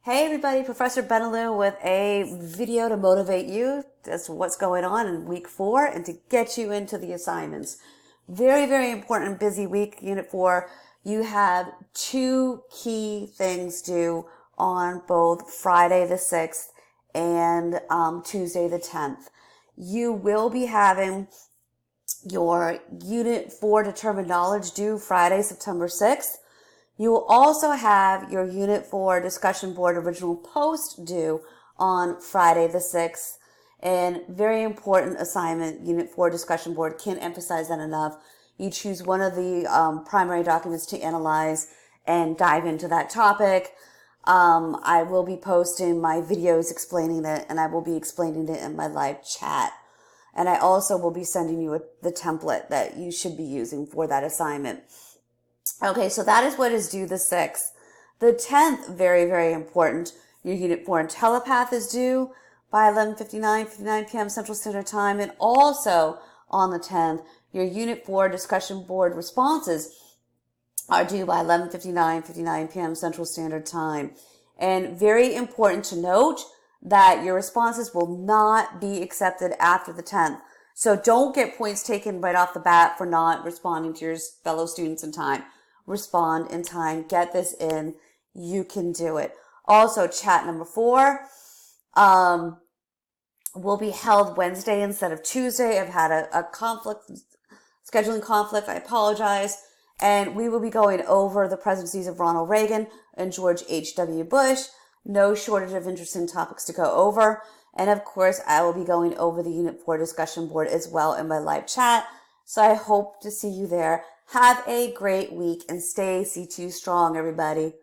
Hey everybody, Professor Benalou with a video to motivate you as to what's going on in week 4 and to get you into the assignments. Very, very important busy week, unit 4. You have 2 key things due on both Friday the 6th and Tuesday the 10th. You will be having your unit 4 determined knowledge due Friday, September 6th. You will also have your Unit 4 discussion board original post due on Friday the 6th. And very important assignment, Unit 4 discussion board. Can't emphasize that enough. You choose one of the primary documents to analyze and dive into that topic. I will be posting my videos explaining it, and I will be explaining it in my live chat. And I also will be sending you the template that you should be using for that assignment. Okay, so that is what is due the 6th. The 10th, very, very important. Your Unit 4 and Telepath is due by 11:59 p.m. Central Standard Time. And also on the 10th, your Unit 4 discussion board responses are due by 11:59 p.m. Central Standard Time. And very important to note that your responses will not be accepted after the 10th. So don't get points taken right off the bat for not responding to your fellow students in time. Respond in time. Get this in. You can do it. Also, chat number 4 will be held Wednesday instead of Tuesday. I've had a scheduling conflict. I apologize. And we will be going over the presidencies of Ronald Reagan and George H.W. Bush. No shortage of interesting topics to go over. And of course, I will be going over the Unit 4 discussion board as well in my live chat. So I hope to see you there. Have a great week and stay C2 strong, everybody.